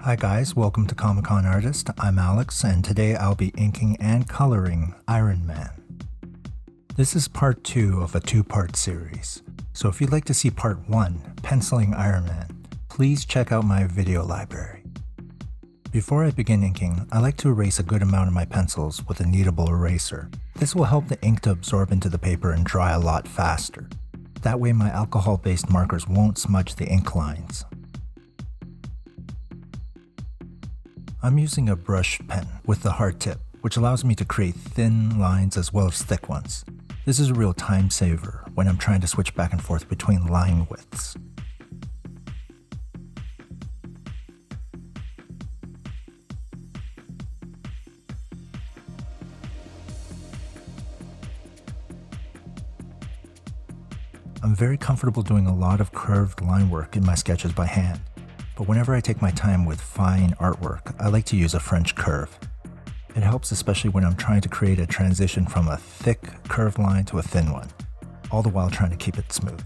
Hi guys, welcome to COMICONARTIST. I'm Alex, and today I'll be inking and coloring Iron Man. This is part 2 of a 2-part series, so if you'd like to see part 1, Penciling Iron Man, please check out my video library. Before I begin inking, I like to erase a good amount of my pencils with a kneadable eraser. This will help the ink to absorb into the paper and dry a lot faster. That way my alcohol-based markers won't smudge the ink lines. I'm using a brush pen with the hard tip, which allows me to create thin lines as well as thick ones. This is a real time saver when I'm trying to switch back and forth between line widths. I'm very comfortable doing a lot of curved line work in my sketches by hand, but whenever I take my time with fine artwork, I like to use a French curve. It helps especially when I'm trying to create a transition from a thick curved line to a thin one, all the while trying to keep it smooth.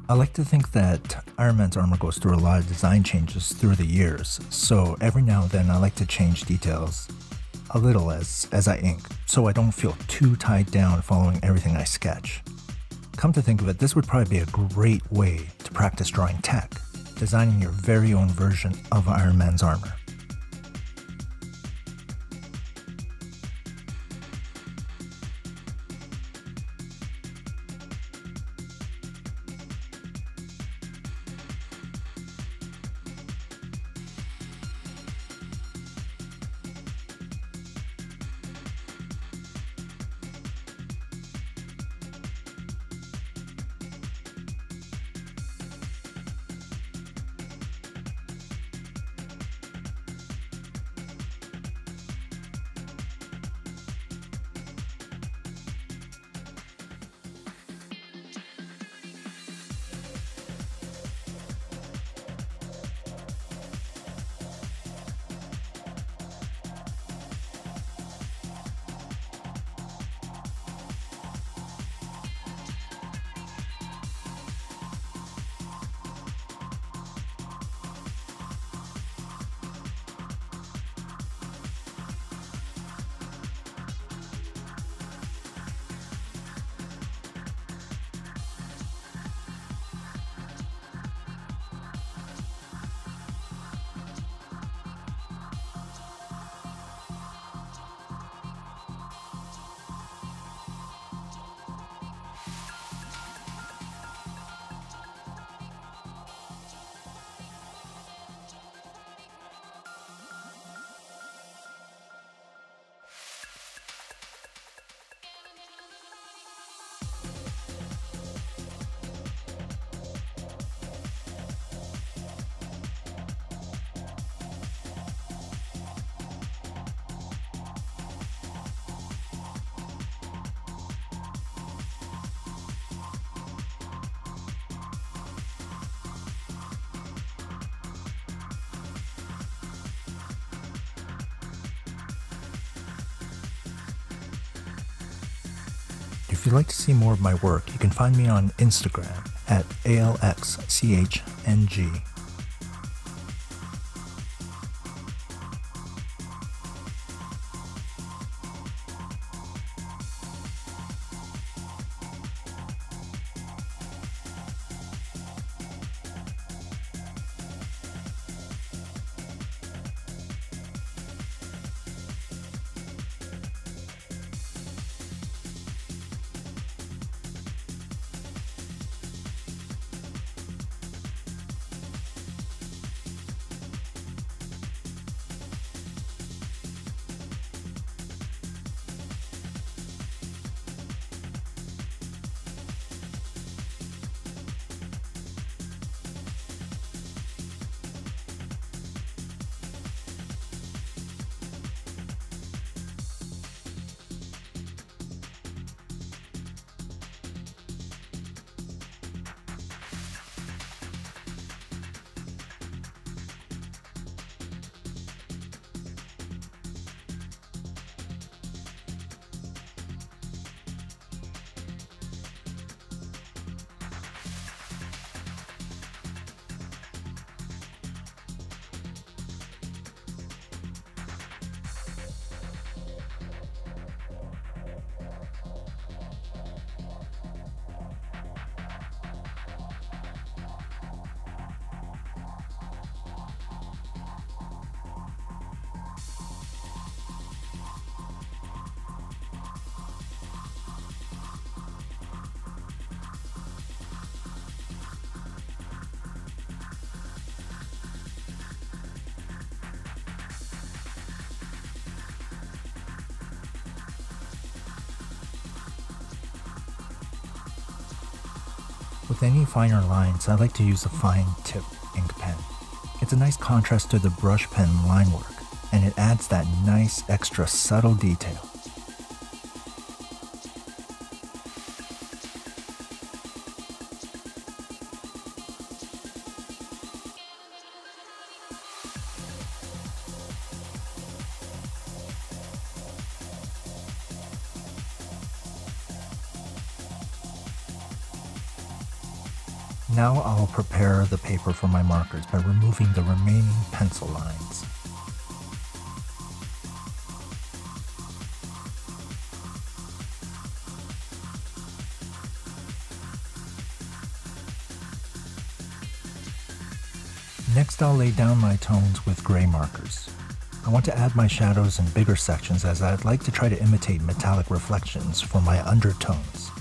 I like to think that Iron Man's armor goes through a lot of design changes through the years, so every now and then I like to change details a little as I ink, so I don't feel too tied down following everything I sketch. Come to think of it, this would probably be a great way to practice drawing tech, designing your very own version of Iron Man's armor. If you'd like to see more of my work, you can find me on Instagram at ALXCHNG. With any finer lines, I like to use a fine tip ink pen. It's a nice contrast to the brush pen line work, and it adds that nice extra subtle detail. Now I'll prepare the paper for my markers by removing the remaining pencil lines. Next, I'll lay down my tones with gray markers. I want to add my shadows in bigger sections as I'd like to try to imitate metallic reflections for my undertones.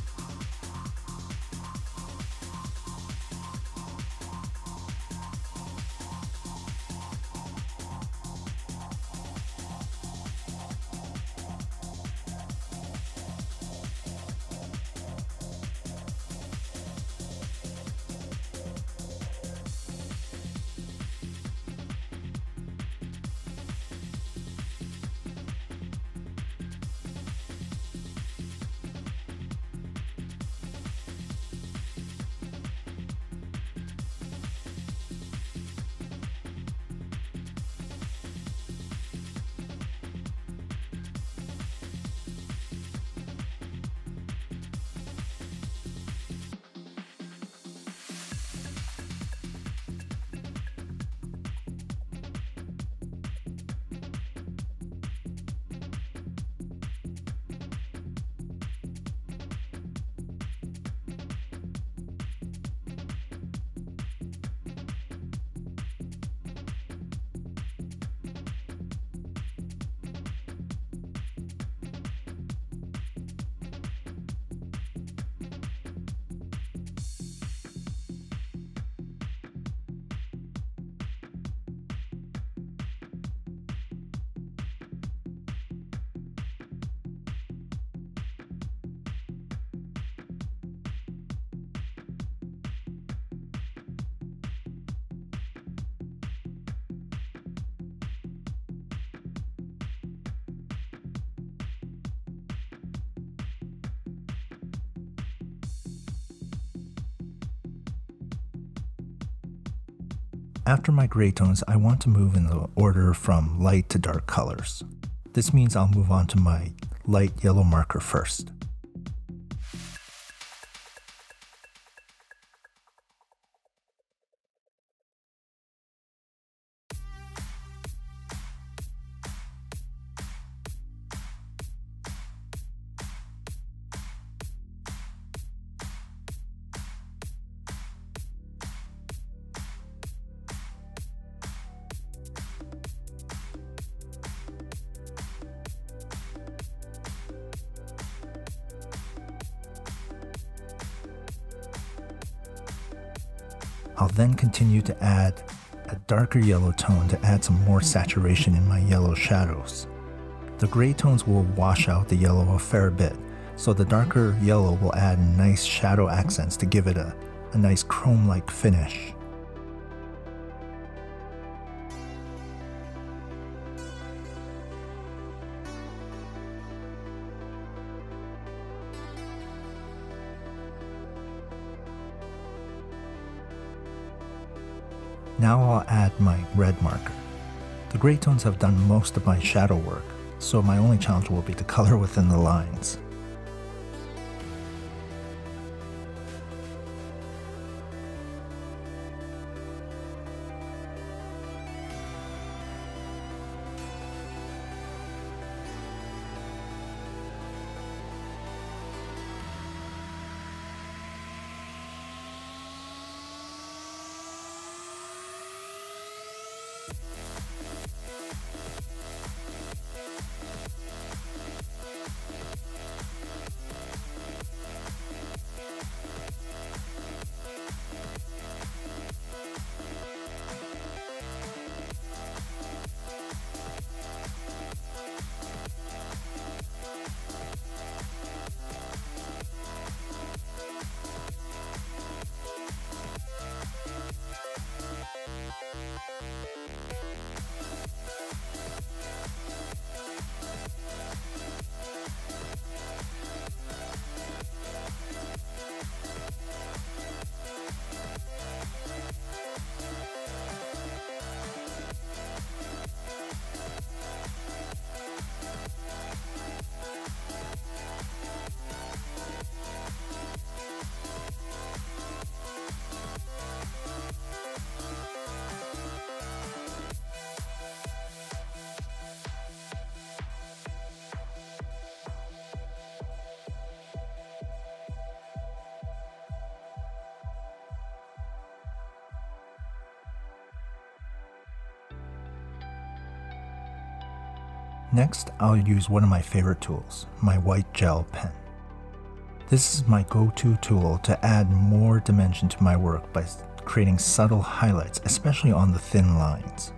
After my gray tones, I want to move in the order from light to dark colors. This means I'll move on to my light yellow marker first. I'll then continue to add a darker yellow tone to add some more saturation in my yellow shadows. The gray tones will wash out the yellow a fair bit, so the darker yellow will add nice shadow accents to give it a nice chrome-like finish. Now I'll add my red marker. The gray tones have done most of my shadow work, so my only challenge will be to color within the lines. Next, I'll use one of my favorite tools, my white gel pen. This is my go-to tool to add more dimension to my work by creating subtle highlights, especially on the thin lines.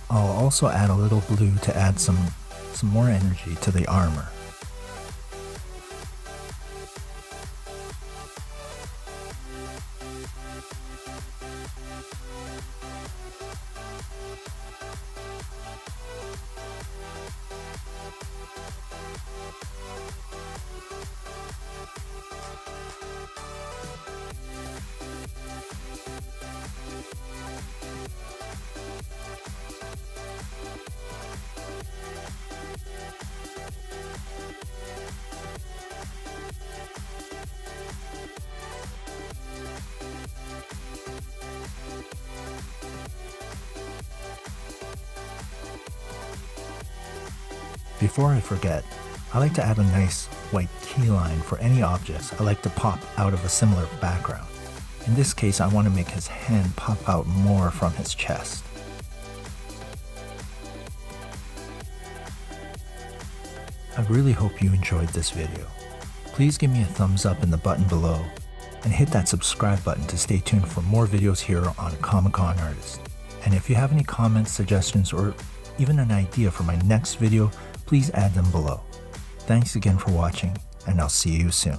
I'll also add a little blue to add some more energy to the armor. Before I forget, I like to add a nice white key line for any objects I like to pop out of a similar background. In this case, I want to make his hand pop out more from his chest. I really hope you enjoyed this video. Please give me a thumbs up in the button below and hit that subscribe button to stay tuned for more videos here on Comic-Con Artist. And if you have any comments, suggestions, or even an idea for my next video, please add them below. Thanks again for watching, and I'll see you soon.